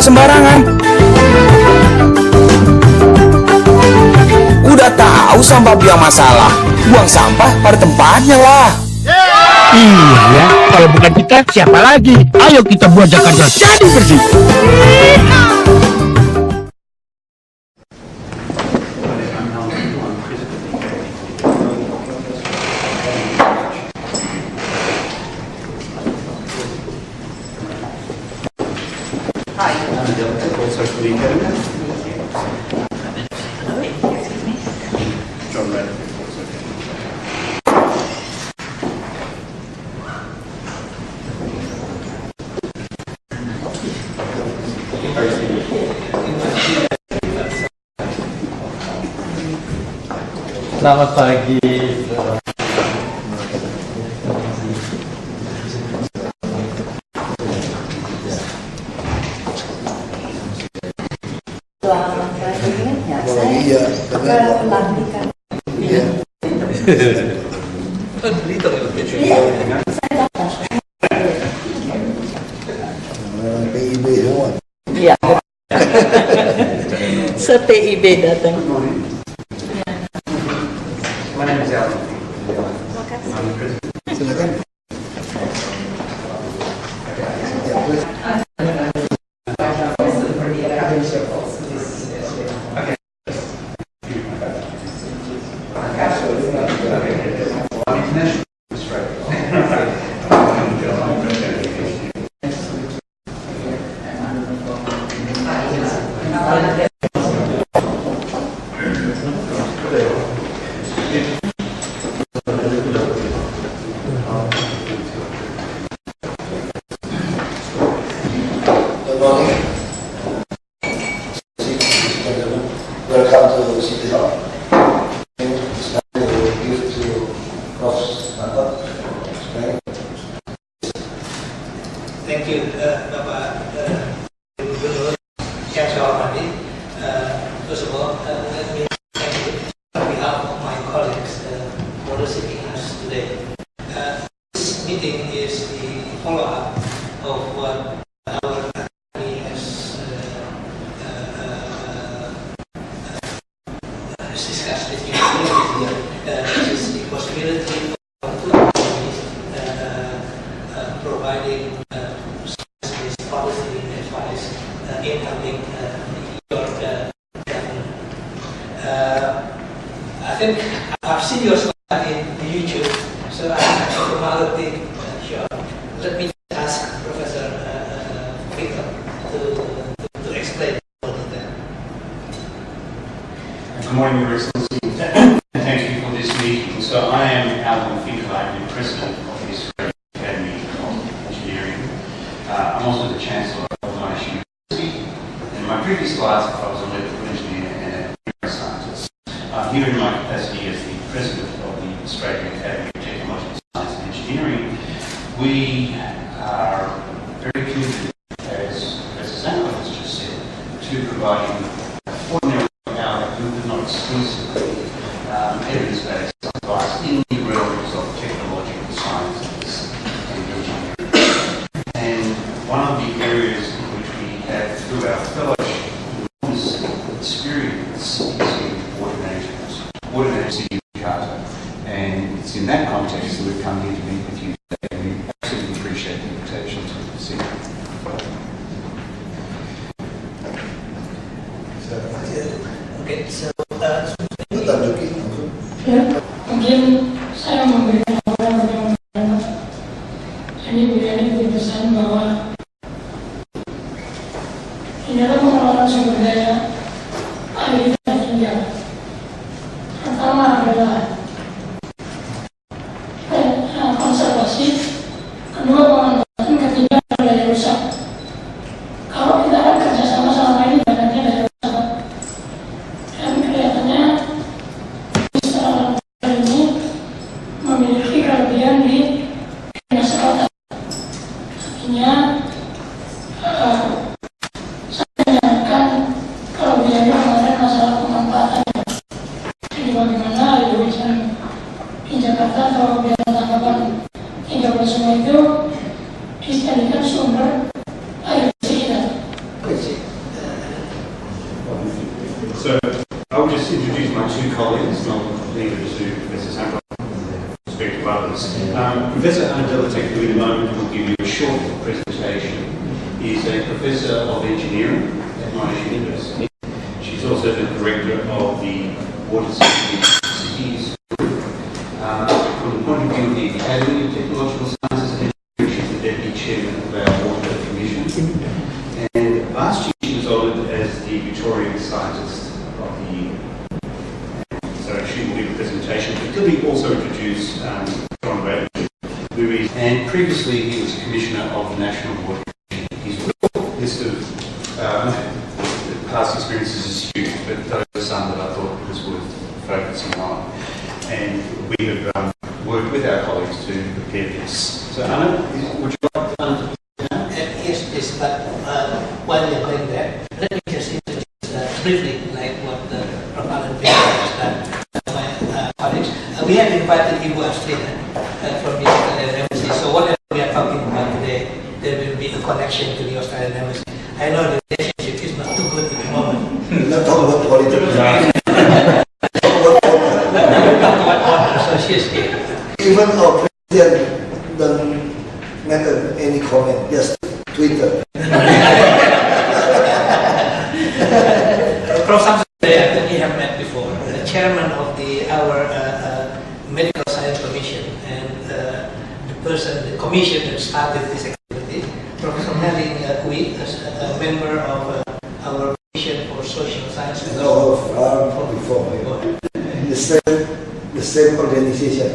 sembarangan. Udah tahu sampah biang masalah, buang sampah pada tempatnya lah. Iya ya, kalau bukan kita siapa lagi? Ayo kita buat Jakarta jadi bersih. Selamat pagi. Selamat pagi ya. Saya pelantikan. Iya. Saya datang. PIB semua. Iya. Se-PIB datang. Silakan. Welcome to City Hall. Thank you, Bapak Gubernur yang saya hormati. First of all, let me thank you on behalf of my colleagues for receiving us today. This meeting is the follow-up of what our company has discussed with you previously. This is the possibility of two companies providing science-based policy advice in helping your government. I think I've seen your slide in YouTube, so I'm a formality sure. Let me ask Professor Victor to explain more detail. Good morning, Your Excellency. Thank you for this meeting. So I am Alan Finkel. I'm the President of the Australian Academy of Engineering. I'm also the Chancellor of Manajemen. In my previous life, I was a electrical engineer and a neuroscientist. Here in my capacity as the President of the Australian Academy of Technology, Science and Engineering, we are very committed, as Professor Zanko has just said, to providing ordinary power, but not exclusively evidence-based advice in the realms of technological sciences and engineering. And one of the areas in which we have, through our fellowship, enormous experience is in coordinated city Jakarta. And it's in that context that we've come here to meet with you today, and we absolutely appreciate the invitation to this evening. Okay, so ya, mungkin saya memberikan orang yang ini begini berpesan bahwa di dalam mengelola sumber daya air dan minyak, pertama adalah konservasi, kedua pengelolaan, ketiga daya rusak. Kalau kita akan kerjasama selama ini banyaknya daya rusak, dan kelihatannya ini So I will just introduce my two colleagues, and I'll leave it to Professor Sankar to speak to others. Professor Anadelatek, who in a moment will give you a short presentation, is a Professor of Engineering at Monash University. She's also the Director of the Water Cities Group. From the point of view of the Academy of Technological Sciences and Engineering, she's the Deputy Chairman of our Water Commission. And last year she was honoured as the Victorian Scientist of the Year. So she will give a presentation. But let me also introduce John Bradley, who is, and previously he was Commissioner of the National Water Commission. He's got a list of past experiences as a student, but those are some that I thought was worth focusing on. And we have worked with our colleagues to prepare this. So Anna, would you like to Yes, please, but while we are going there, let me just introduce briefly like what the Prof. has done, my colleagues. We have invited Ibu Australia from the Australian Embassy, so whatever we are talking about today, there will be a connection to the Australian Embassy. I know the relationship is not too good at the moment. Not talk about politics. So she is here. Even our president doesn't make any comment, just Twitter. Prof. Samson, we have met before, the chairman of our Medical Science Commission and the commission that started this activity, Professor Melvin Kui, a member of our Commission for Social Sciences. No, far before. The same organization.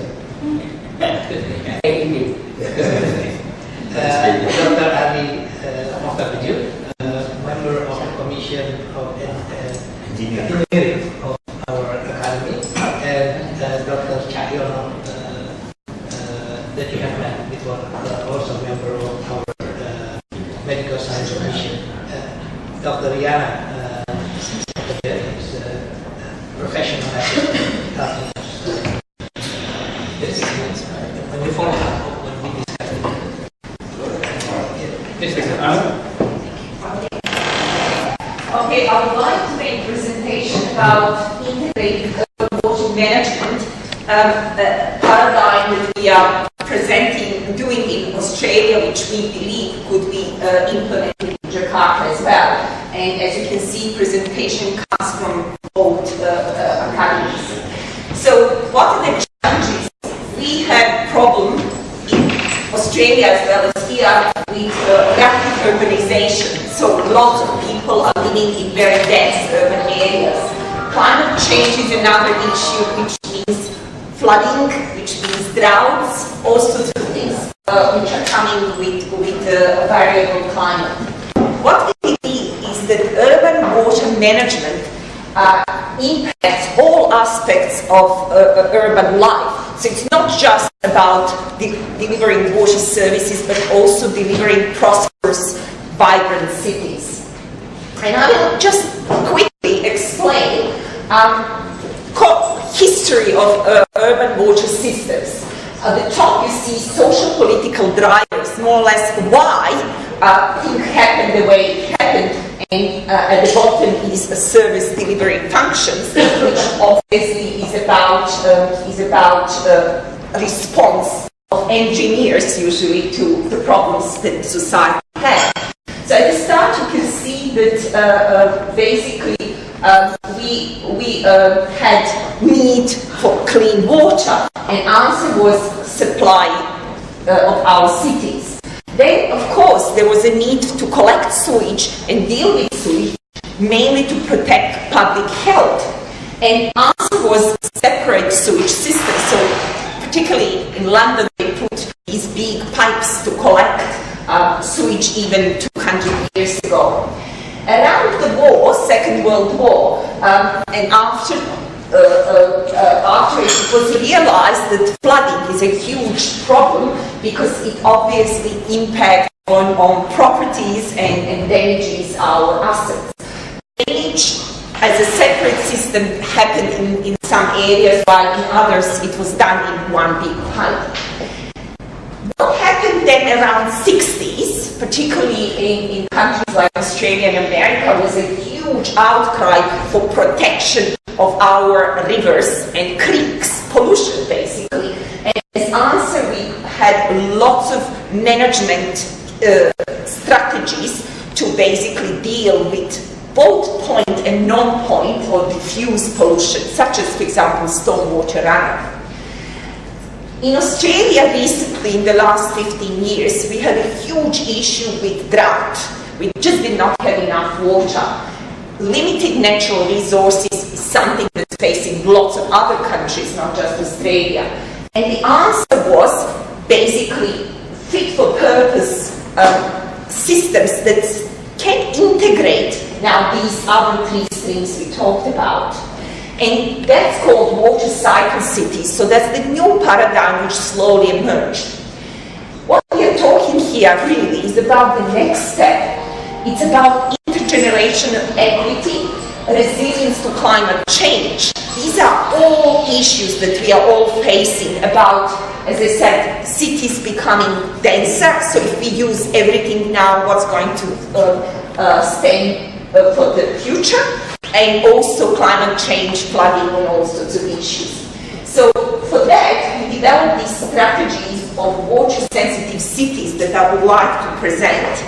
Dr. Ali Mokhtar, member of the Commission of Engineering of our Academy, and Dr. Cahyono, that you have met before, also member of our Medical Science Commission. Dr. Rihanna is a professional assistant. When we follow up, when we discuss Okay, I would like to make a presentation about integrated urban water management paradigm that we are doing in Australia, which we believe could be implemented in Jakarta as well. And as you can see, presentation comes from both academies. So what are the challenges? We have problem in Australia as well as here with rapid urbanization. So lots of people are living in very dense urban areas. Climate change is another issue, which means flooding, which means droughts, all sorts of things which are coming with variable climate. What we believe is that urban water management impacts all aspects of urban life. So it's not just about delivering water services, but also delivering prosperous, vibrant cities. And I will just quickly explain history of urban water systems. At the top you see social political drivers, more or less why things happened the way it happened, and at the bottom is service delivery functions, which obviously is about response of engineers usually to the problems that society has. So at the start you can see that basically we had need for clean water, and answer was supply of our cities. Then, of course, there was a need to collect sewage and deal with sewage, mainly to protect public health. And answer was separate sewage systems. So, particularly in London, they put these big pipes to collect sewage even 200 years ago. Around the war, Second World War, and after it was realized that flooding is a huge problem because it obviously impacts on properties and damages our assets. Drainage as a separate system happened in some areas, while in others it was done in one big pipe. What happened then around 60s, particularly in countries like Australia and America, was a huge huge outcry for protection of our rivers and creeks, pollution basically. And as answer, we had lots of management strategies to basically deal with both point and non-point or diffuse pollution, such as, for example, stormwater runoff. In Australia recently, in the last 15 years, we had a huge issue with drought. We just did not have enough water. Limited natural resources is something that's facing lots of other countries, not just Australia. And the answer was basically fit-for-purpose systems that can integrate now these other three streams we talked about. And that's called water cycle cities. So that's the new paradigm which slowly emerged. What we are talking here really is about the next step. It's about intergenerational equity, resilience to climate change. These are all issues that we are all facing about, as I said, cities becoming denser. So if we use everything now, what's going to stand for the future? And also climate change, flooding, and all sorts of issues. So for that, we developed these strategies of water-sensitive cities that I would like to present.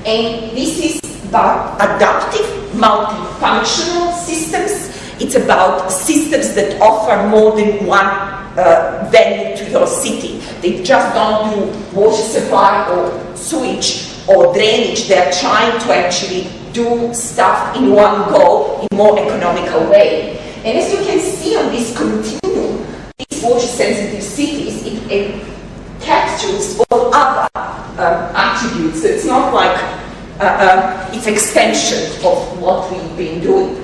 And this is about adaptive, multifunctional systems. It's about systems that offer more than one value to your city. They just don't do water supply or sewage or drainage. They're trying to actually do stuff in one go in a more economical way. And as you can see on this continuum, these water-sensitive cities, it captures all other attributes. So it's not like it's extension of what we've been doing.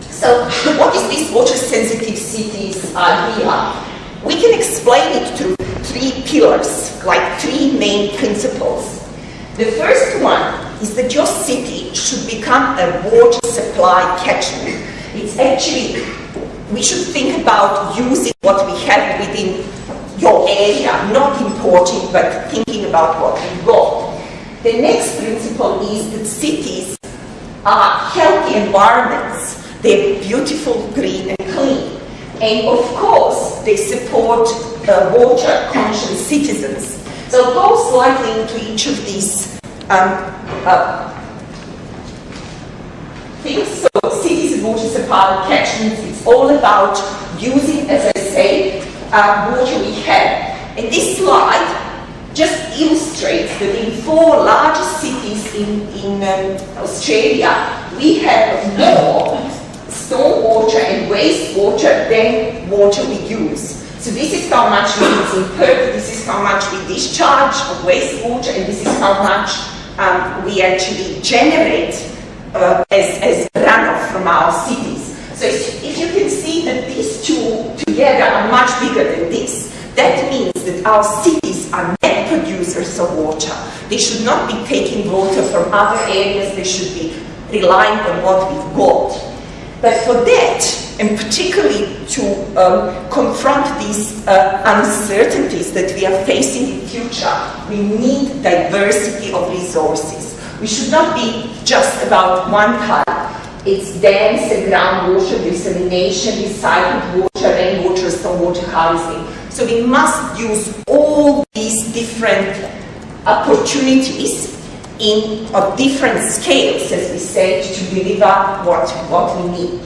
So what is this water-sensitive cities idea? We can explain it through three pillars, like three main principles. The first one is that your city should become a water supply catchment. It's actually, we should think about using what we have within your area, not importing, but thinking about what we've got. The next principle is that cities are healthy environments. They're beautiful, green and clean. And of course, they support water-conscious citizens. So I'll go slightly into each of these things. So cities and water supply catchments, it's all about using, as I say, water we have. And this slide just illustrates that in 4 largest cities in Australia, we have more stormwater and wastewater than water we use. So this is how much we use in Perth, this is how much we discharge of wastewater, and this is how much we actually generate as runoff from our cities. So if you can see that these two together are much bigger than this, that means that our cities are net producers of water. They should not be taking water from other areas, they should be relying on what we've got. But for that, and particularly to confront these uncertainties that we are facing in the future, we need diversity of resources. We should not be just about one type. It's dams and groundwater, desalination, recycled water, rainwater, stormwater harvesting. So we must use all these different opportunities in different scales, as we say, to deliver what we need.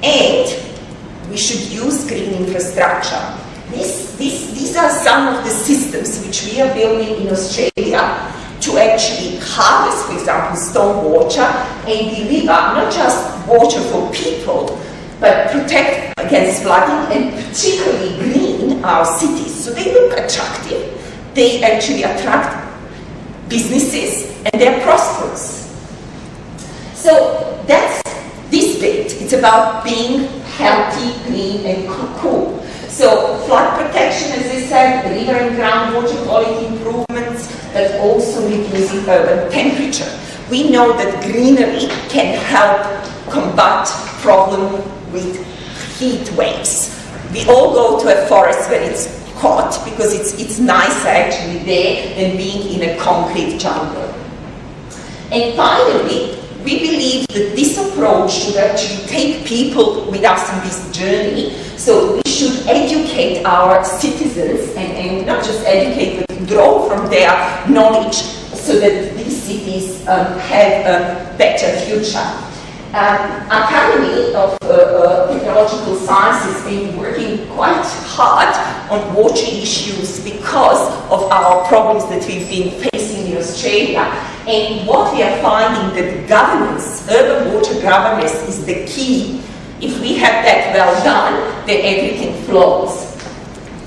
And we should use green infrastructure. These are some of the systems which we are building in Australia to actually harvest, for example, stormwater and deliver not just water for people, but protect against flooding and particularly green our cities. So they look attractive, they actually attract businesses, and they're prosperous. So that's this bit. It's about being healthy, green, and cool. So flood protection, as I said, river and groundwater quality improvements, but also reducing urban temperature. We know that greenery can help combat problem with heat waves. We all go to a forest when it's hot because it's nicer actually there than being in a concrete jungle. And finally, we believe that this approach should actually take people with us in this journey. So we should educate our citizens and not just educate, but draw from their knowledge so that these cities have a better future. Academy of Technological Sciences has been working quite hard on water issues because of our problems that we've been facing in Australia. And what we are finding that governance, urban water governance is the key. If we have that well done, then everything flows.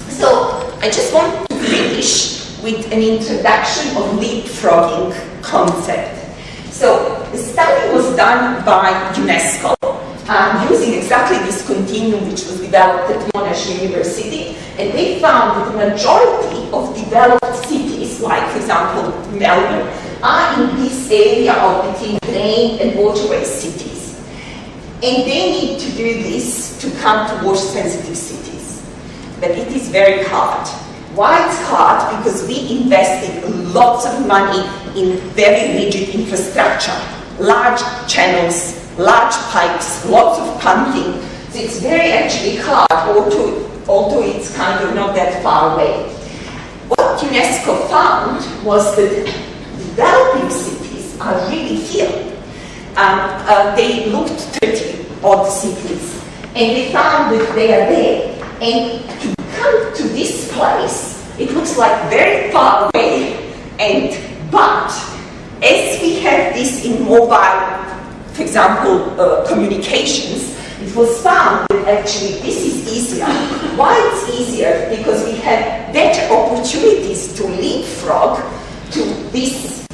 So I just want to finish with an introduction of leapfrogging concept. So the study was done by UNESCO using exactly this continuum which was developed at Monash University, and they found that the majority of developed cities, like for example Melbourne, are in this area of between drain and waterway cities. And they need to do this to come to water-sensitive cities. But it is very hard. Why it's hard? Because we invested lots of money in very rigid infrastructure, large channels, large pipes, lots of pumping. So it's very actually hard, although it's kind of not that far away. What UNESCO found was that developing cities are really here. They looked 30 odd cities, and they found that they are there. And to come to this place, it looks like very far away, but as we have this in mobile, for example, communications, it was found that actually this is easier. Why it's easier? Because we have better opportunities to leapfrog to these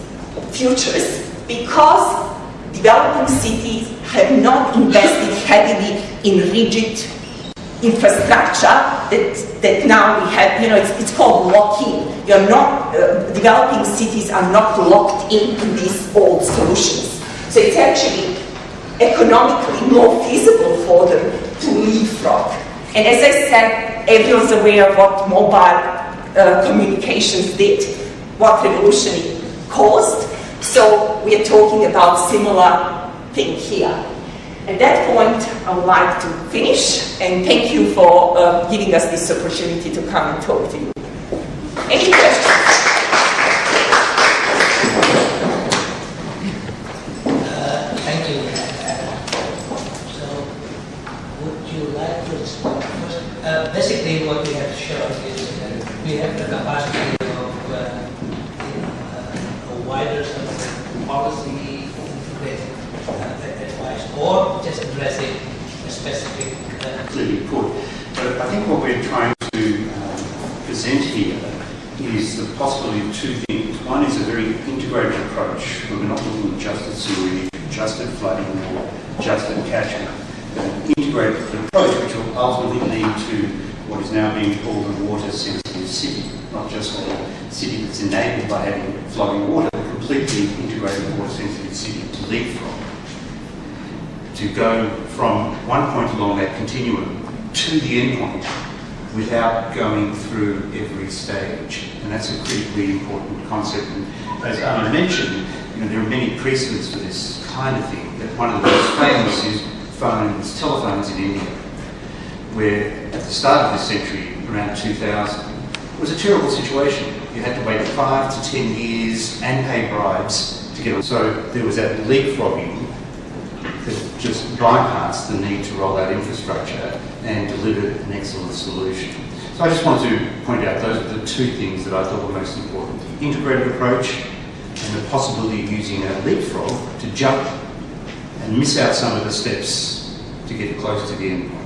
futures, because developing cities have not invested heavily in rigid infrastructure that now we have, it's called lock-in. You're not, developing cities are not locked into these old solutions. So it's actually economically more feasible for them to leapfrog. And as I said, everyone's aware of what mobile communications did, what revolution it caused. So we are talking about similar thing here. At that point, I would like to finish, and thank you for giving us this opportunity to come and talk to you. Any questions? Thank you. So, would you like to explain first? Basically, what we have shown is we have the capacity of a wider sort of policy integrated advice, or just addressing a specific. Clearly put. But I think what we're trying to present here is the possibility of two things. One is a very integrated approach, where we're not looking just at sewage, just at flooding, or just at catchment. An integrated approach which will ultimately lead to what is now being called a water-sensitive city, not just a city that's enabled by having flowing water, but a completely integrated water-sensitive city to leapfrog. To go from one point along that continuum to the end point without going through every stage. And that's a critically important concept. And as Anna mentioned, there are many precedents for this kind of thing. That one of the most famous is telephones in India, where at the start of this century, around 2000, it was a terrible situation. You had to wait 5 to 10 years and pay bribes to get on. So there was that leapfrogging that just bypassed the need to roll out infrastructure and delivered an excellent solution. So I just wanted to point out those are the two things that I thought were most important. The integrated approach and the possibility of using a leapfrog to jump and miss out some of the steps to get close to the end point.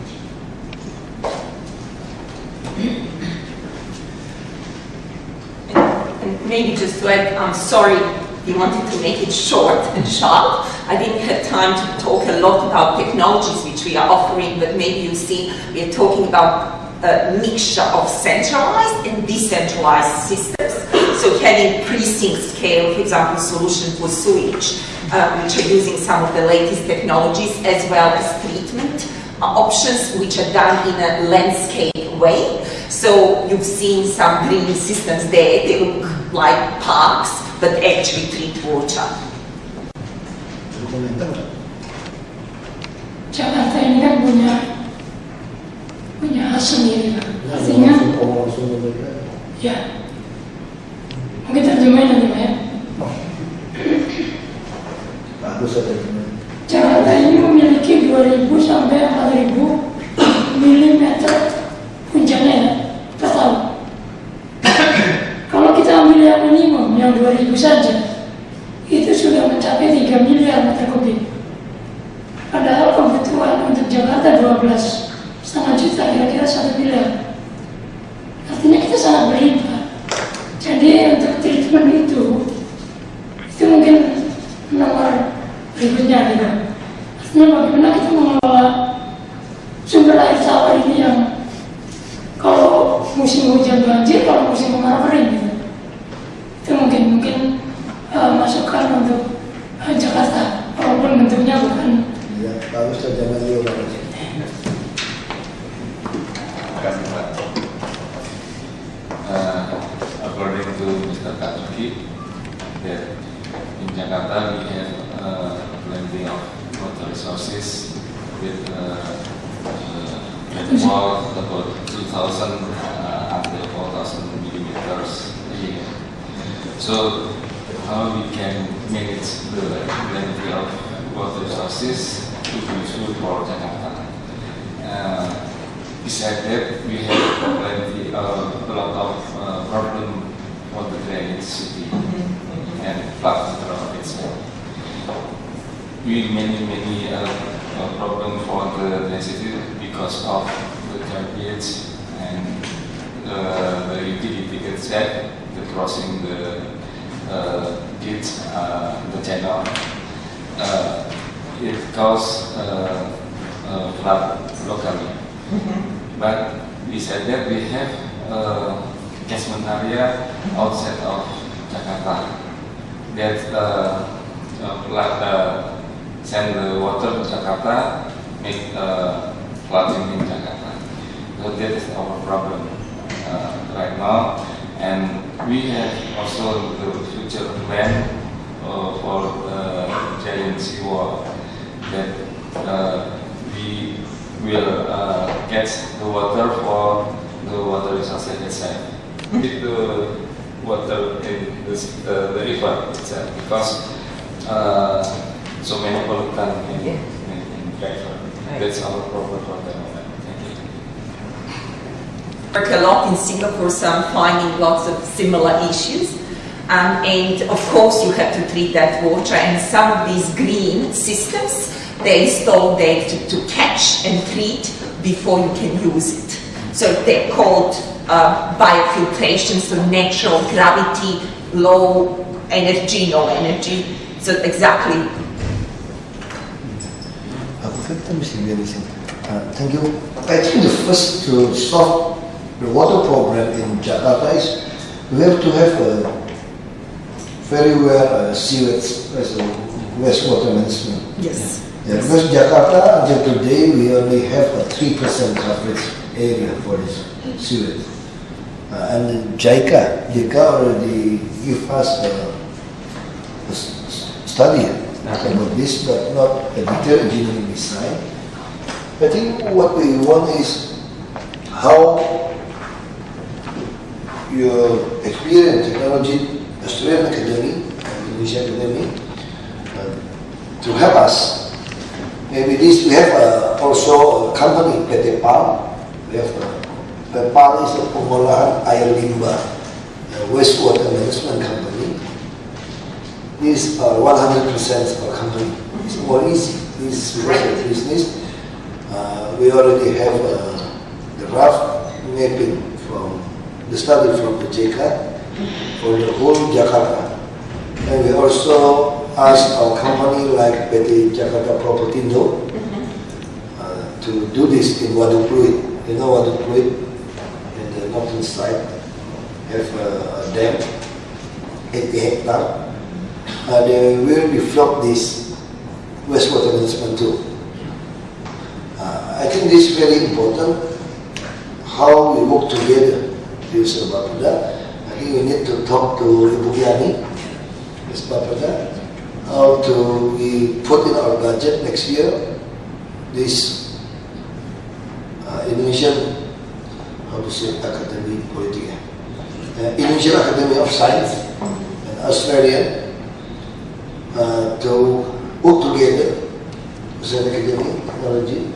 And maybe just to add, I'm sorry, we wanted to make it short and sharp. I didn't have time to talk a lot about technologies which we are offering, but maybe you see we are talking about a mixture of centralized and decentralized systems. So having precinct scale, for example, solution for sewage, which are using some of the latest technologies, as well as treatment options which are done in a landscape way. So you've seen some green systems there. They look like parks, but actually treat water. komentar nggak? Jakarta ini kan punya khas sendiri kan. Artinya, ya, mungkin terjemahin nanti Pak ya. Bagus ada terjemahan. Jakarta ini memiliki 2.000 sampai 4.000 mm hujannya ya, per tahun. Kalau kita ambil yang minimum, yang 2.000 saja, itu sudah mencapai 3 miliar meter kubik. Padahal kebutuhan untuk Jakarta 12,5 juta, kira-kira 1 miliar. Artinya kita sangat berlimpah. Jadi untuk treatment itu mungkin nomor berikutnya gitu. Artinya bagaimana kita mengelola sumber air tawar ini yang kalau musim hujan banjir, kalau musim kemarau kering gitu. Itu mungkin masukan untuk Jakarta, walaupun bentuknya bukan. Ya, bagus terjemahan juga bagus. Terima kasih Pak. According to Mr. Basuki, that in Jakarta we have plenty of water resources with rainfall about 2,000 until 4,000 millimeters a year. So how we can manage the plenty of water resources to be useful for Jakarta? Besides that, we have plenty a lot of problem for the drainage city and flood control itself. We many problem for the drainage city because of the garbage and the utility itself, the crossing the gates, the channel. It causes flood locally. But besides that, we have catchment area outside of Jakarta that send the water to Jakarta, make flooding in Jakarta. So that is our problem right now, and we have also the future plan for giant seawall that we will catch the water for the water resources itself, with the water in the river itself, because so many pollutants in river. That's our problem for the moment. Thank you. Work a lot in Singapore, so I'm finding lots of similar issues. And of course you have to treat that water, and some of these green systems, they install there to catch and treat before you can use it. So they're called biofiltration, so natural gravity, low energy, no energy. So exactly. Thank you. I think the first to solve the water problem in Jakarta is we have to have a very well sewage as a wastewater management. Yes. Yeah, because Jakarta until today we only have a 3% coverage area for this sewage. And JICA already give us a study about this, but not a detailed engineering design. I think what we want is how your experience, technology, Australian Academy, Indonesia Academy, to help us. Maybe this we have also a company, PT PAL. We have PAL is a pengolahan air limbah, wastewater management company. This is 100% our company. It's more easy. This is business. We already have the rough mapping from the study from the JICA for the whole Jakarta. And we also asked our company like PT Jakarta Propertindo to do this in Wagub. You know Wagub in the northern side have a dam, 80 hectares. They will develop this wastewater management too. I think this is very important, how we work together with Bapada. I think we need to talk to Ibu Yani, Ms. Bapada, how to we put in our budget next year this Indonesian, how to say, Academy Politik, Indonesian Academy of Science and Australian to put together as an academy technology,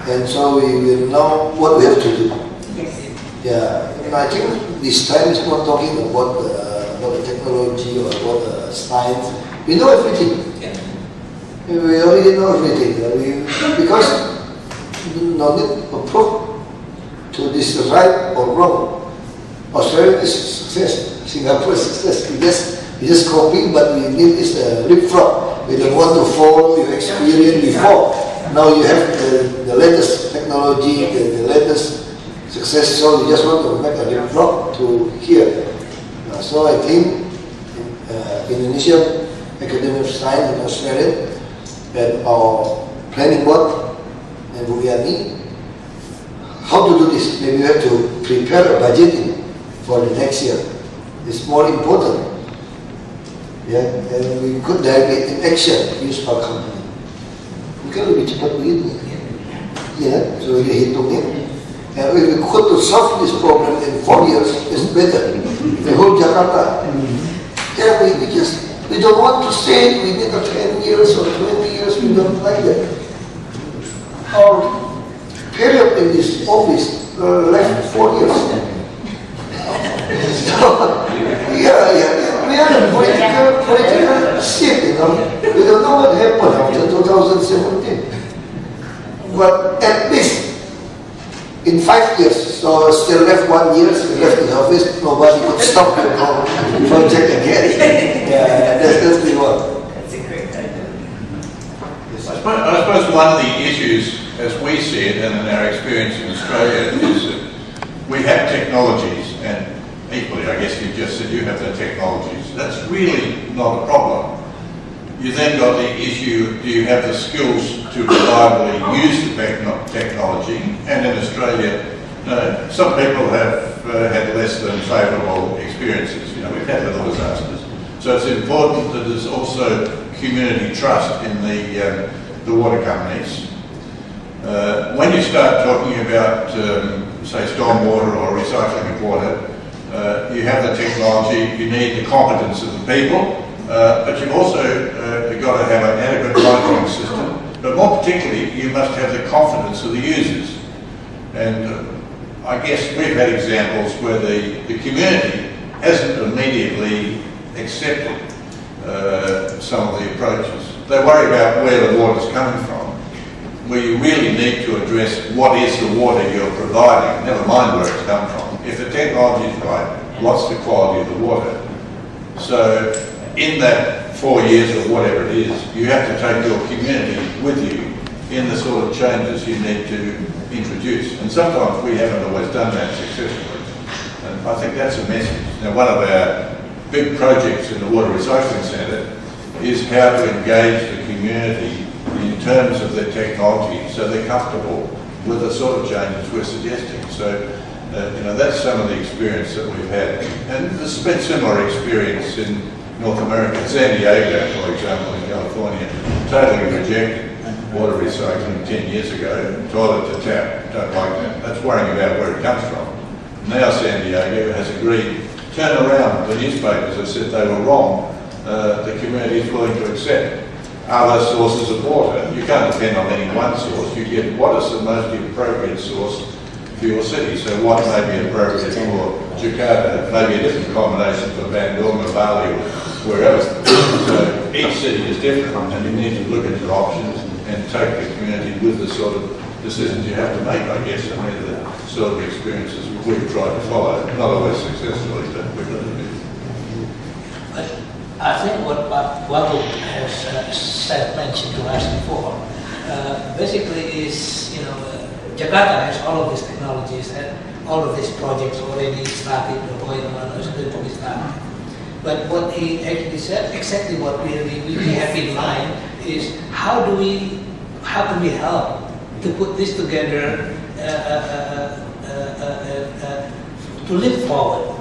and so we will know what we have to do. Yes. Yeah, and I think this time is not talking about the technology or about the science. We know everything. Yeah. We already know everything. Because no need to prove to this right or wrong. Australia is success. Singapore is success. We just copy, but we need is leapfrog. We don't want to follow your experience before. Now you have the latest technology, the latest success, so we just want to make a leapfrog to here. So I think Indonesian Academy of Science in Australia and our planning board and Bugiani, how to do this? Maybe we have to prepare a budgeting for the next year. It's more important. Yeah, and we could directly in action use our company. Mungkin lebih cepat begini. Yeah, so we hitungnya. And if we could solve this problem in 4 years, it's better. The whole Jakarta. Yeah, we don't want to say we need 10 years or 20 years. We don't like that. Our period in this office left 4 years. So, yeah. We are a political shit, you know. We don't know what happened after 2017. But at least in 5 years, so still left 1 year, we left the office, nobody could stop the project again. Yeah, that's the one. That's a great idea. I suppose one of the issues, as we see it and in our experience in Australia, is that we have technologies, and equally, I guess you just said you have the technologies. That's really not a problem. You then got the issue, do you have the skills to reliably use the technology? And in Australia, some people have had less than favourable experiences. You know, we've had little disasters. So it's important that there's also community trust in the water companies. When you start talking about, say, stormwater or recycling of water, you have the technology, you need the competence of the people, but you've also got to have an adequate monitoring system. But more particularly, you must have the confidence of the users. And I guess we've had examples where the community hasn't immediately accepted some of the approaches. They worry about where the water's coming from, where you really need to address what is the water you're providing, never mind where it's come from. If the technology is right, what's the quality of the water? So in that 4 years or whatever it is, you have to take your community with you in the sort of changes you need to introduce. And sometimes we haven't always done that successfully. And I think that's a message. Now, one of our big projects in the Water Recycling Centre is how to engage the community in terms of their technology so they're comfortable with the sort of changes we're suggesting. So, you know, that's some of the experience that we've had. And there's been similar experience in North America. San Diego, for example, in California, totally rejected water recycling 10 years ago. Toilet to tap, don't like that. That's worrying about where it comes from. Now San Diego has agreed, turn around the newspapers that said they were wrong. The community is willing to accept other sources of water. You can't depend on any one source. You get what is the most appropriate source for your city. So what may be appropriate for Jakarta, maybe a different combination for Bandung or Bali or wherever. So each city is different, and you need to look at your options and take the community with the sort of decisions you have to make, I guess. I mean, the sort of experiences we've tried to follow, not always successfully, but we've got to do. I think what Wagub has mentioned to us before, basically is, you know, Jakarta has all of these technologies and all of these projects already started or going on, or going to be started. But what he actually said, exactly what we have in mind is how can we help to put this together to live forward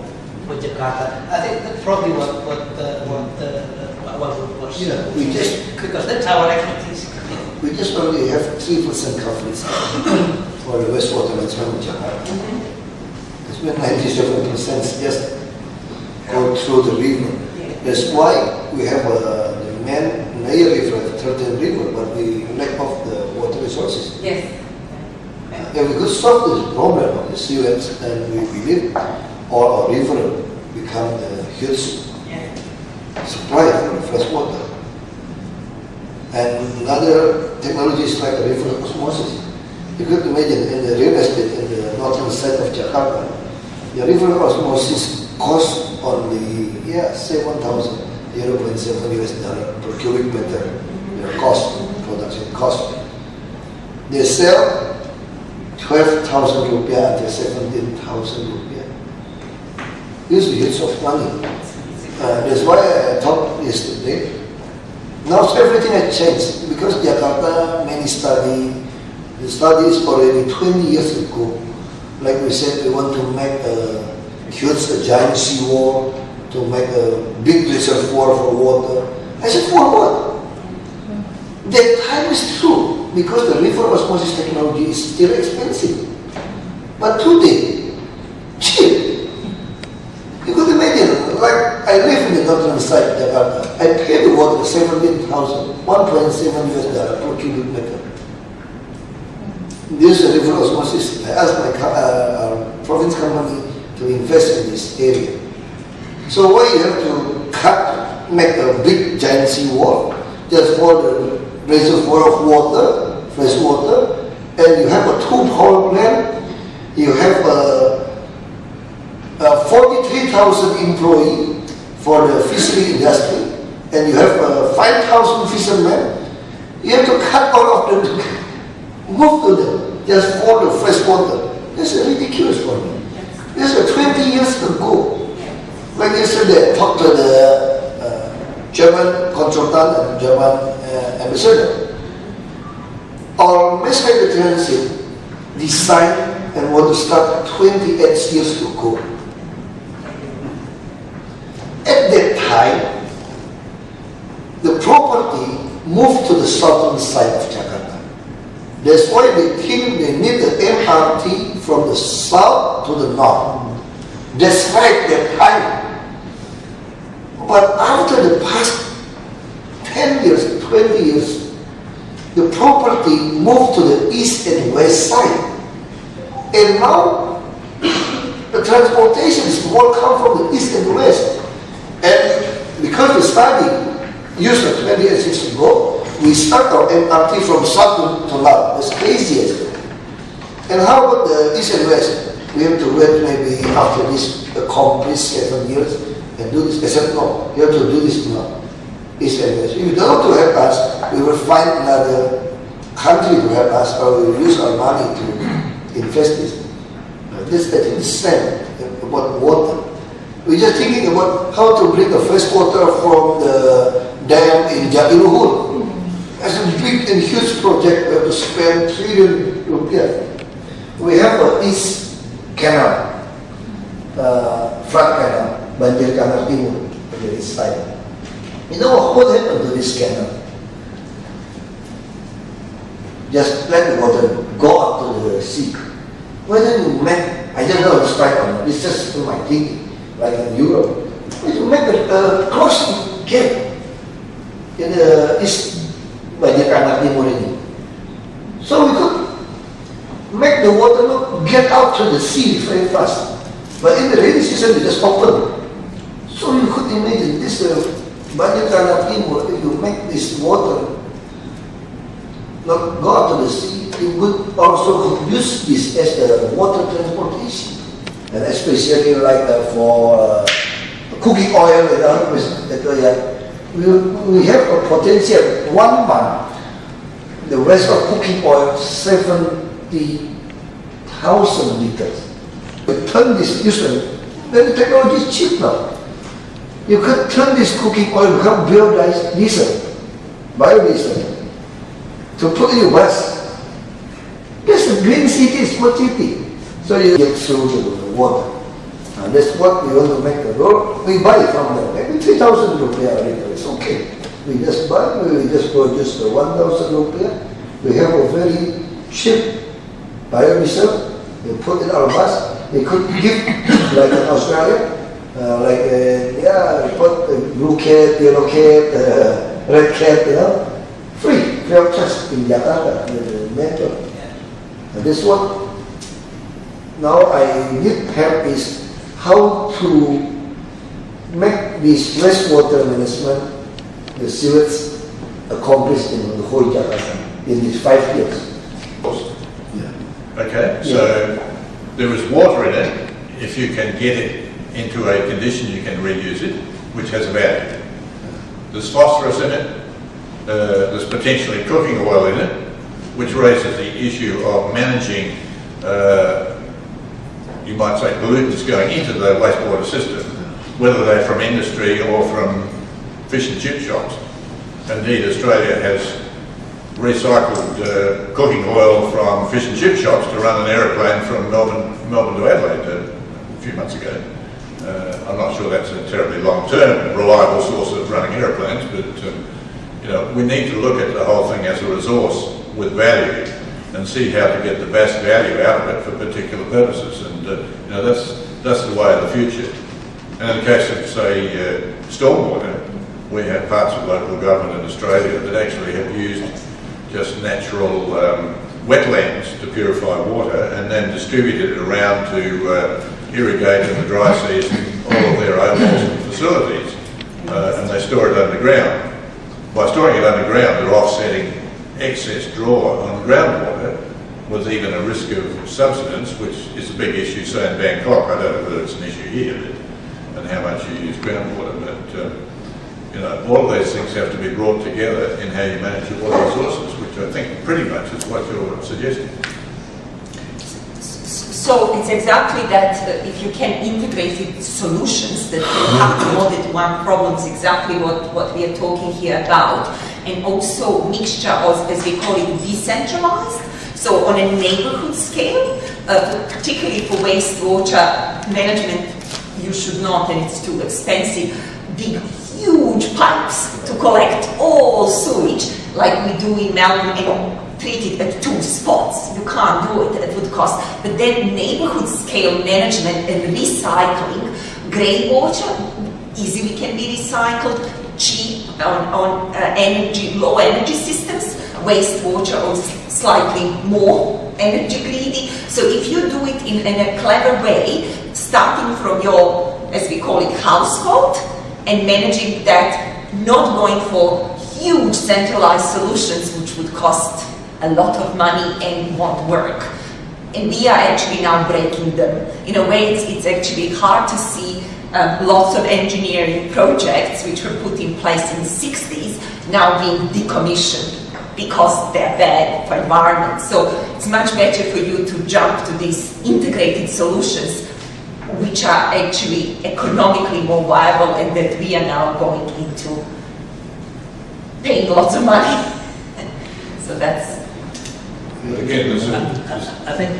with Jakarta. I think that's probably what course. Yeah, we just because that's our expertise. we just only have 3% coverage for the wastewater management in Jakarta. It's been 97% just go through the river. That's why we have the Menerima river, 13 river, but we lack of the water resources. Yes. If we could solve this problem of the sewage, then we believe all our river become the huge supply for fresh water. And another technology is like a river osmosis. You could imagine in the real estate in the northern side of Jakarta, the river osmosis costs only say 1,000, $0.7 per cubic meter. Cost, production cost. They sell 12,000 rupiah until 17,000 rupiah. This is huge of money. That's why I talked yesterday. Now everything has changed because Jakarta, the study is already 20 years ago. Like we said, we want to make a giant seawall, to make a big reservoir for water. I said, for what? That time is true because the river osmosis technology is still expensive. But today, cheap. You could imagine, like I live in the northern side of Jakarta. I pay the water 17,000, $1.7 per cubic meter. This is a river osmosis. I asked my province company to invest in this area. So why you have to make a big giant seawall just for the reservoir of water, fresh water, and you have a 2 power plant, you have a 43,000 employees for the fishery industry, and you have 5,000 fishermen. You have to cut all of them to move to them just for the fresh water. That's ridiculous for me. This is 20 years ago. Like yesterday, I talked to the German consultant and German ambassador. Our mass transit designed and want to start 28 years ago. At that time, the property moved to the southern side of Jakarta. That's why they think they need the MRT from the south to the north. That's right, that time. But after the past 10 years, 20 years, the property moved to the east and west side. And now, the transportation is more come from the east and west. And because the study used 20 years ago, we start our MRT from south to north. That's crazy. And how about the east and west? We have to wait maybe after this complete 7 years and do this. I said, no, you have to do this now. East and west. If you don't want to help us, we will find another country to help us, or we will use our money to invest this. This I think is same about water. We're just thinking about how to bring the fresh water from the dam in Jatiluhur. It's a big and huge project. We have to spend trillion rupiah. We have an east canal, flood canal, Banjir Kanal Timur, on the east side. You know what happened to this canal? Just let the water go up to the sea. Whether you make, I don't know it's right or not, it's just my thinking, like in Europe. When you make a crossing gap in the east Banjir Kanal Timur ini. So we could make the water get out to the sea very fast. But in the rainy season, we just open. So you could imagine this Banjir Kanal Timur, if you make this water not go out to the sea, you could also use this as a water transportation. And especially like for cooking oil and other places. We have a potential 1 month, the rest of cooking oil, 70,000 liters. We turn this usually, then the technology is cheap now. You could turn this cooking oil to become biodiesel, to put in your bus. That's a green city, smart city. So you get through the water. That's what we want to make the road. We buy it from them, maybe 3,000 rupiah a liter. It's okay. we just buy, we just produce 1,000 rupiah. We have a very cheap biodiesel. We put in our bus. They could give, like in Australia, put blue cat, yellow cat, red cat, free of charge in Jakarta, the metro. And this one, now I need help is how to make this wastewater management, the sewage, accomplished in the whole Jakarta in these 5 years. Okay, so there is water in it. If you can get it into a condition you can reuse it, which has a value. There's phosphorus in it. There's potentially cooking oil in it, which raises the issue of managing, you might say, pollutants going into the wastewater system, whether they're from industry or from fish and chip shops. Indeed, Australia has recycled cooking oil from fish and chip shops to run an aeroplane from Melbourne to Adelaide a few months ago. I'm not sure that's a terribly long-term reliable source of running aeroplanes, but we need to look at the whole thing as a resource with value and see how to get the best value out of it for particular purposes. And that's the way of the future. And in the case of, say, stormwater, we have parts of local government in Australia that actually have used just natural wetlands to purify water and then distributed it around to irrigate in the dry season all of their overall facilities, and they store it underground. By storing it underground, they're offsetting excess draw on groundwater with even a risk of subsidence, which is a big issue, say, in Bangkok. I don't know whether it's an issue here, and how much you use groundwater, but all of these things have to be brought together in how you manage your water resources, which I think pretty much is what you're suggesting. So it's exactly that if you can integrate solutions that can tackle more than one problem is exactly what we are talking here about. And also mixture of, as we call it, decentralized. So on a neighborhood scale, particularly for wastewater management, you should not, and it's too expensive, big huge pipes to collect all sewage like we do in Melbourne and treat it at 2 spots. You can't do it, it would cost. But then neighborhood scale management and recycling, grey water easily can be recycled, cheap on energy, low energy systems, wastewater or slightly more energy greedy. So if you do it in a clever way, starting from your, as we call it, household, and managing that, not going for huge centralized solutions which would cost a lot of money and won't work. And we are actually now breaking them. In a way, it's actually hard to see lots of engineering projects which were put in place in the 60s now being decommissioned because they're bad for environment. So it's much better for you to jump to these integrated solutions which are actually economically more viable and that we are now going into paying lots of money. So that's... Again, I think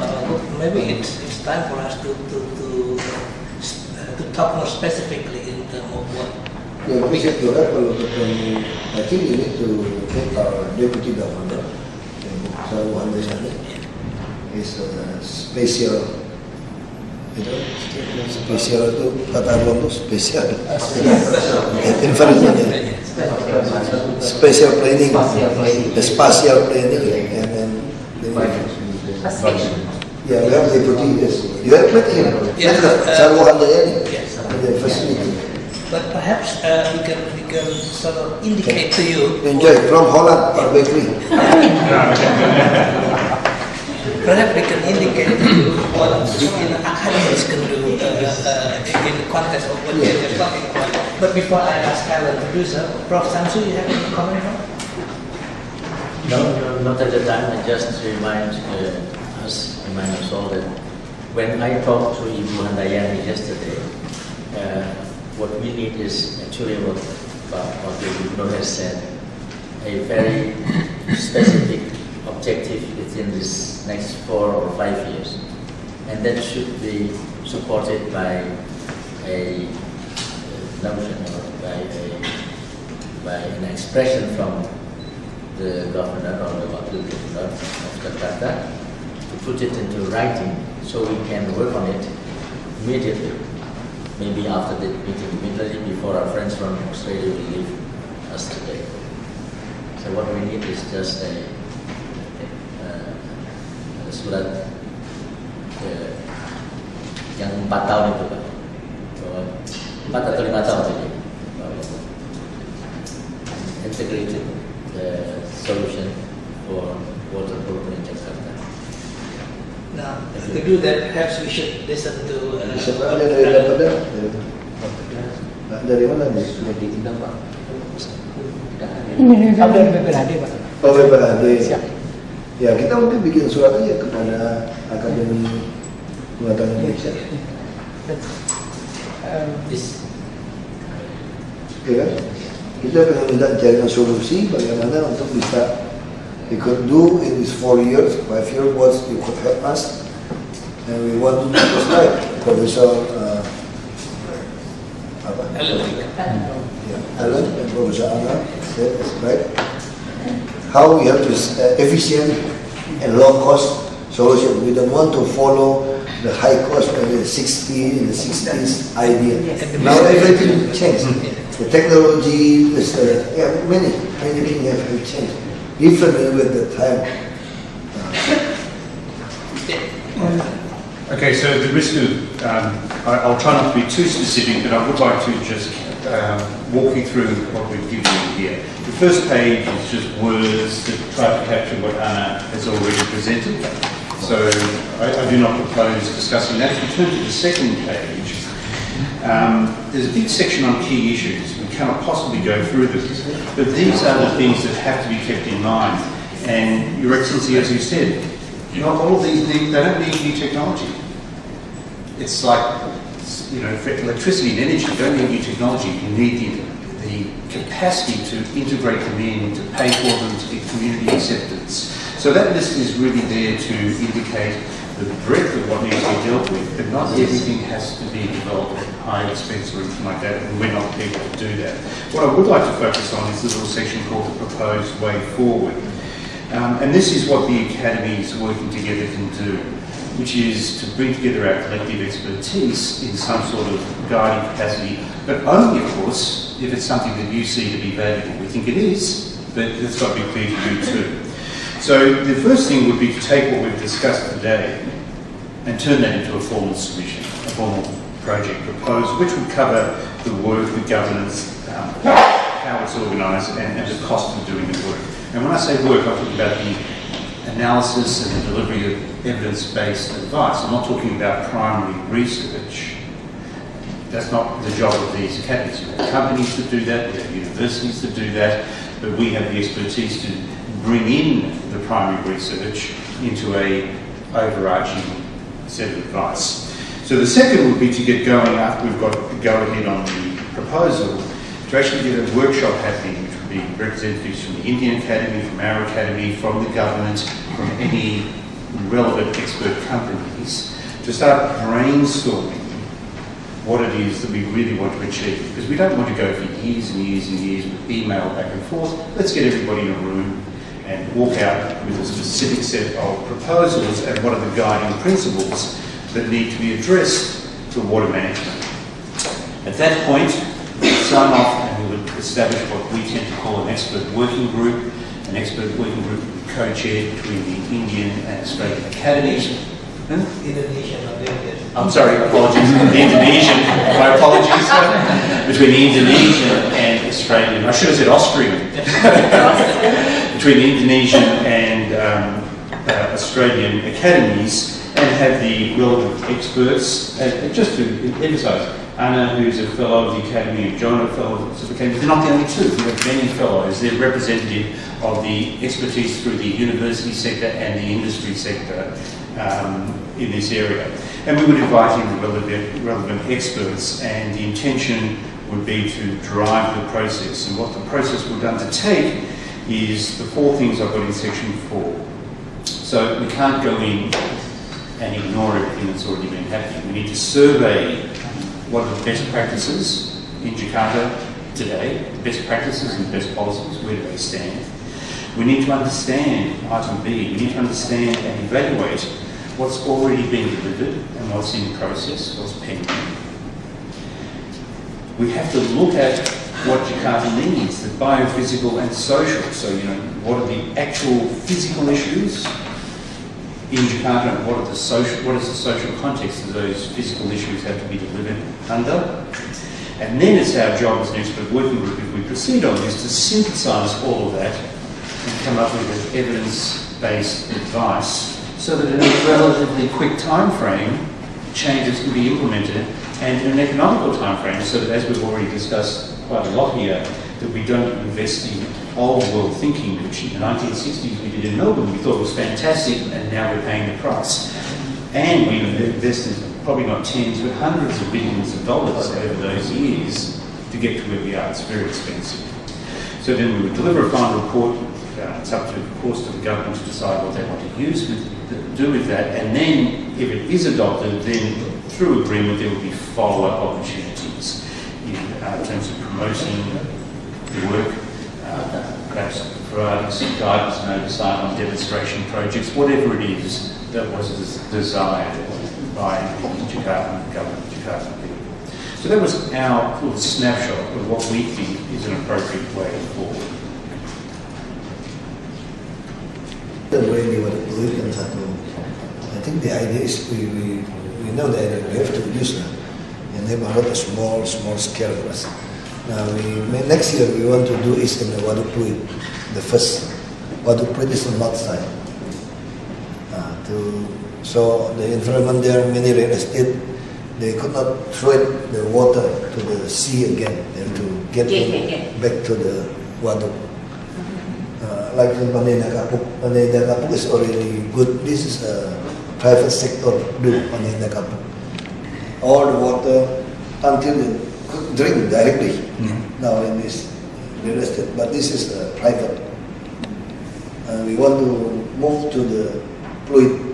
maybe it's time for us to talk more specifically in terms of what... Yeah, we said to her, I think you need to take our deputy governor, is a special, special itu kata Arwan tuh spesial, special planning, the spatial planning, and then yeah, we have deputy. Yes, you have met him. Yes, the first meeting. But perhaps we can sort of indicate to you. Enjoy from Holland, Pak Bakery. Perhaps we can indicate to you what academics can do in the context of what we are talking about. But before I ask Alan to do so, Prof. Samsu, you have any comment on? No, not at the time. I just remind us all that when I talked to Ibu Handayani yesterday, what we need is actually what the Gubernur has said, a very specific objective within this next 4 or 5 years. And that should be supported by a notion or by a by an expression from the governor or the wakil governor of Jakarta to put it into writing so we can work on it immediately. Maybe after the meeting, immediately before our friends from Australia will leave us today. So what we need is just a surat yang 4 tahun itu Pak. 4 atau 5 tahun saja. Integrated solution for water problem in Jakarta. Now, to do that, perhaps we should listen to... Dari mana nih? Sudah diundang Pak. Ada BPHD Pak. Oh, BPHD. Ya, kita mungkin bikin surat aja kepada Akademi Buatan Indonesia. Ya kan? Kita akan minta jaringan solusi bagaimana untuk bisa we could do in these 4 years, 5 years, what you could help us, and we want to describe Professor Alan and Professor Anna said right how we have to efficient and low cost solution. We don't want to follow the high cost of the 60s idea. Now everything changed. The technology, many things have changed. Differently with the time. Okay, so at the risk of, I'll try not to be too specific, but I would like to just walk you through what we've given you here. The first page is just words that try to capture what Anna has already presented. So I do not propose discussing that. If we turn to the second page, there's a big section on key issues. We cannot possibly go through this, but these are the things that have to be kept in mind. And Your Excellency, as you said, not all of these they don't need new technology. It's like, you know, for electricity and energy, you don't need new technology. You need the capacity to integrate them in, to pay for them, to get community acceptance. So that list is really there to indicate the breadth of what needs to be dealt with, but not everything has to be developed at high expense or anything like that, and we're not people to do that. What I would like to focus on is the little section called the proposed way forward. And this is what the academies working together can do, which is to bring together our collective expertise in some sort of guiding capacity, but only, of course, if it's something that you see to be valuable. We think it is, but it's got to be clear to you too. So the first thing would be to take what we've discussed today and turn that into a formal submission, a formal project proposal, which would cover the work, the governance, how it's organised, and the cost of doing the work. And when I say work, I'm talking about the analysis and the delivery of evidence-based advice. I'm not talking about primary research. That's not the job of these academies. We have companies that do that, we have universities that do that, but we have the expertise to bring in the primary research into a overarching set of advice. So the second would be to get going after we've got to go ahead on the proposal, to actually get a workshop happening, which would be representatives from the Indian Academy, from our academy, from the government, from any relevant expert companies, to start brainstorming what it is that we really want to achieve. Because we don't want to go for years and years and years with email back and forth. Let's get everybody in a room and walk out with a specific set of proposals and what are the guiding principles that need to be addressed for water management. At that point, we would sign off and we would establish what we tend to call an expert working group. An expert working group would be co-chaired between the Indian and Australian academies. Indonesian, I'm sorry, apologies. The Indonesian, my apologies. Between the Indonesian and Australian, I should have said Austrian. Between the Indonesian and Australian academies, and have the relevant experts. Just to emphasise, Anna, who's a fellow of the Academy, and John, a fellow of the Academy, they're not the only two. We have many fellows. They're representative of the expertise through the university sector and the industry sector in this area. And we would invite in the relevant experts, and the intention would be to drive the process. And what the process would undertake is the 4 things I've got in section 4. So we can't go in and ignore everything that's already been happening. We need to survey what are the best practices in Jakarta, today, best practices and best policies, where do they stand? We need to understand item B, we need to understand and evaluate what's already been delivered and what's in process, what's pending. We have to look at what Jakarta needs, the biophysical and social. So, what are the actual physical issues in Jakarta and what is the social context that those physical issues have to be delivered under? And then it's our job as an expert working group, if we proceed on this, to synthesise all of that and come up with evidence-based advice so that in a relatively quick time frame, changes can be implemented, and in an economical time frame, so that, as we've already discussed quite a lot here, that we don't invest in old world thinking, which in the 1960s we did in Melbourne. We thought it was fantastic, and now we're paying the price. And we've invested probably not tens, but hundreds of billions of dollars over those years to get to where we are. It's very expensive. So then we would deliver a final report. It's up to, of course, to the government to decide what they want to do with that. And then, if it is adopted, then through agreement there will be follow-up opportunities in terms of promoting the work, perhaps providing some guidance and oversight on demonstration projects, whatever it is that was desired by the Jakarta government, Jakarta people. So that was our little snapshot of what we think is an appropriate way forward. The way we want to do it, I think the idea is we know the idea, we have to use that. And have a lot of small scale for us. Now next year we want to do is in the Wagub, the first Wagub is on the north side. So the environment there, many real estate, they could not throw the water to the sea again. They have to get it back to the Wagub. Like in Panenda Kapuk is already good. This is a private sector do Panenda Kapuk. All the water until they could drink directly now in this real estate, but this is private. And we want to move to the fluid.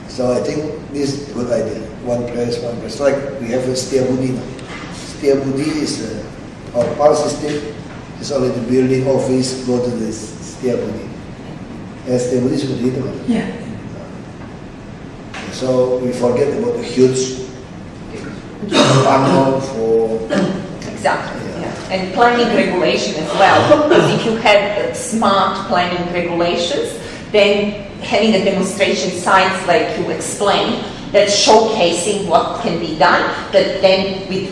So I think this is a good idea. One place. Like we have a Setiabudi now. Setiabudi is our power system. It's only the building, office, go to this Setiabudi. Setiabudi is good. Yeah. So we forget about the huge panel for... Exactly, yeah. And planning regulation as well. Because if you have smart planning regulations, then having a demonstration sites like you explained, that's showcasing what can be done, but then with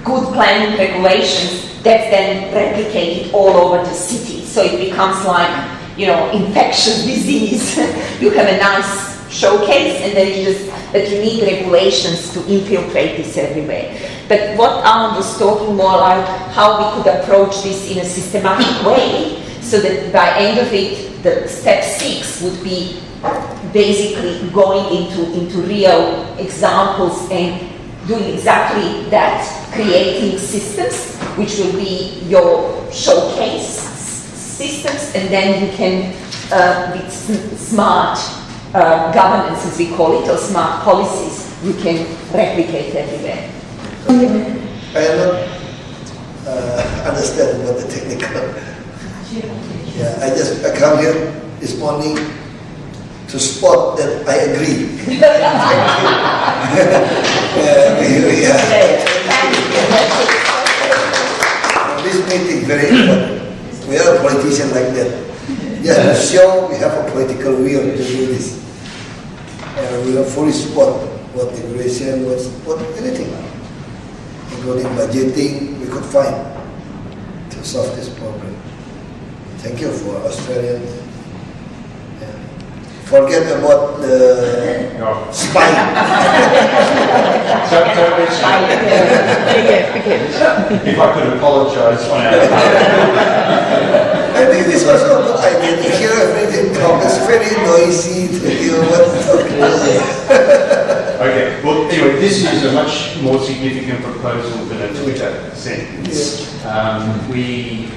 good planning regulations, that's then replicated all over the city. So it becomes like, infectious disease. You have a nice showcase, and then it's just that you need regulations to infiltrate this everywhere. But what Alan was talking more like how we could approach this in a systematic way, so that by end of it, the step 6 would be basically going into real examples and doing exactly that, creating systems which will be your showcase systems, and then you can, with smart governance, as we call it, or smart policies, you can replicate everywhere. I am not understand what the technical. Yeah, I come here this morning to spot that I agree. This meeting very important. We are a politician like that. Just to show we have a political will to do this. We will fully support what immigration was, what anything, including budgeting, we could find to solve this problem. Thank you for Australian. Forget about the spy. If I could apologise on our part. I think this was a good idea to hear everything talk. It's very noisy to hear what's talking. Okay, well, anyway, this is a much more significant proposal than a Twitter sentence. We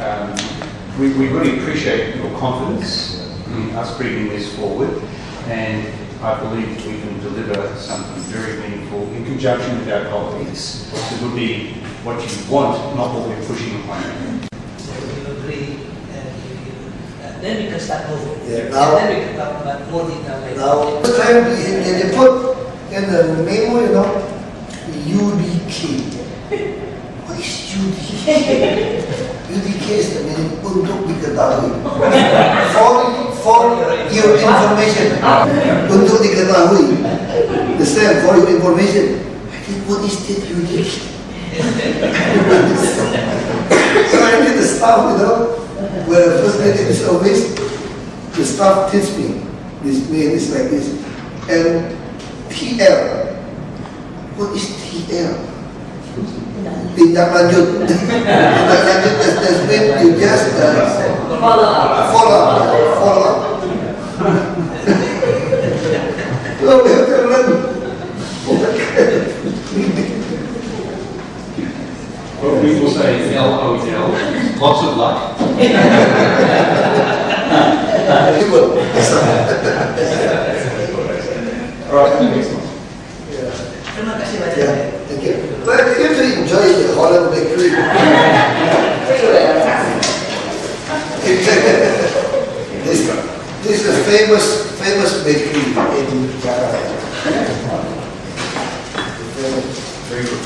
really appreciate your confidence in us bringing this forward, and I believe we can deliver something very meaningful in conjunction with our colleagues. It would be what you want, not what we're pushing upon you. So you agree, then we can start moving. Yeah, now- And then we can talk about more detail later. Now, this time they put in the memo, you know, UDK. What is UDK? UDK is the meaning untuk diketahui. For your information. Untuk diketahui. The same for your information. What is that UDK? So I did the staff, you know, where the first day in this office, the staff teach me. This mean is like this. And TL. What is TL? Tindak lanjut. Tindak lanjut that's mean you just follow up. So we have to learn. Well, people say LOL, lots of luck. Alright, next one. Terima kasih banyak. Yeah, thank you. But you have to enjoy the Holland bakery. This is a famous bakery in Jakarta. Very good.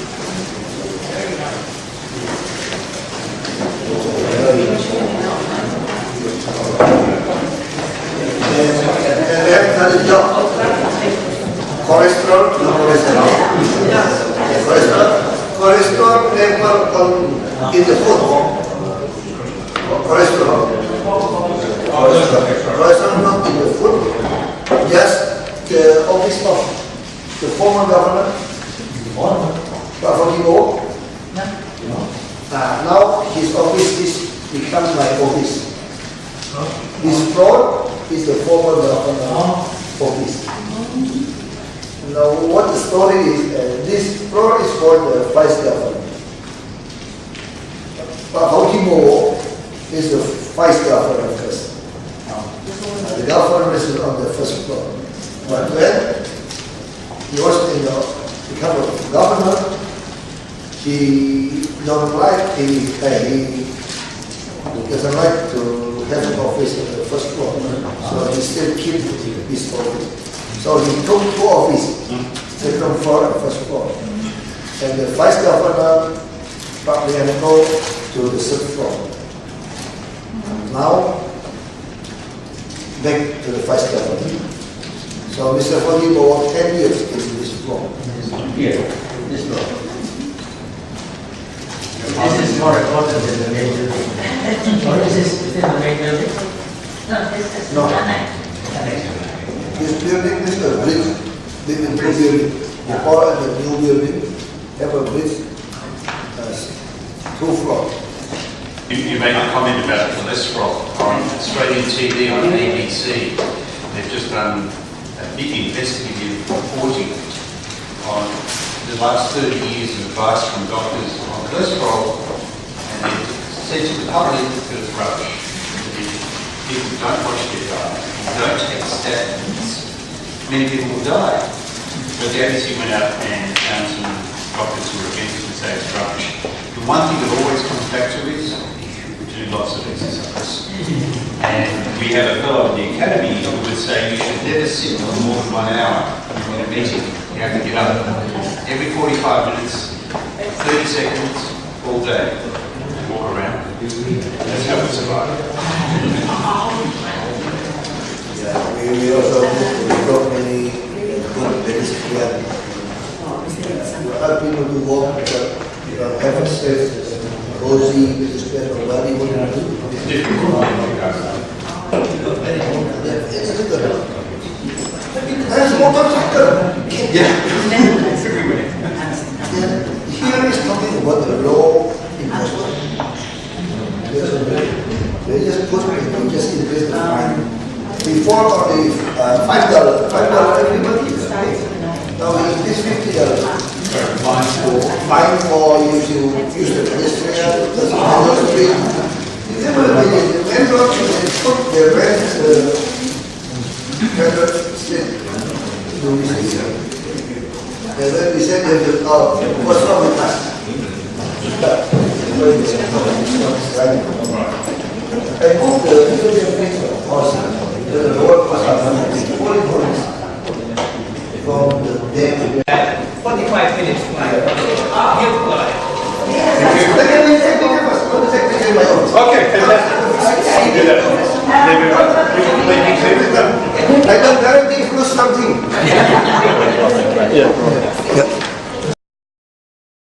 And they have another job. Cholesterol, no cholesterol. Cholesterol level in the food. Cholesterol not in the food. Just the office of the former governor, Basuki. Now his office is become my office. This floor is the former governor office. Now, what the story is, this floor is for the vice governor. Hokimo is the vice governor first. The governor is on the first floor. But when he was become a governor, he don't like, he doesn't like to have an office on the first floor. So he still keep his office. So he took two offices, second floor and first floor. And the vice governor probably had to go to the third floor. Now, back to the vice governor. So Mr. Wagub worked 10 years in this floor. Here, this floor. This is more important than the main building. Or is this within the main building? No, this is No. Annex. This building is a bridge between two buildings. The old and the new building have a bridge, 2 floors. You made a comment about cholesterol on Australian TV on ABC. They've just done a big investigative reporting on the last 30 years of advice from doctors on cholesterol, and they said to the public that it's rubbish. People don't watch their diet, don't take statins, many people will die. But the ATSE went out and found some doctors who were against it and say it's rubbish. The one thing that always comes back to is you should do lots of exercise. And we have a fellow at the academy who would say you should never sit for more than 1 hour in a meeting. You have to get up every 45 minutes, 30 seconds, all day, and walk around. That's how we survive. Yeah, we also got many good things together. We help people to walk, have a safe, cozy, with a spare body, what do you do? There's a motorcycle. Here is talking about the law enforcement. They just put it, just increase the fine. Before only $5 everybody. Now we increase $50. Fine for you to use the pedestrian, the street. The landlord should put the rent state. And then we said, what's wrong with us? I hope the European principle policy, the lower cost of fully from the day to day. 45 minutes flight. Okay, fantastic. Do that.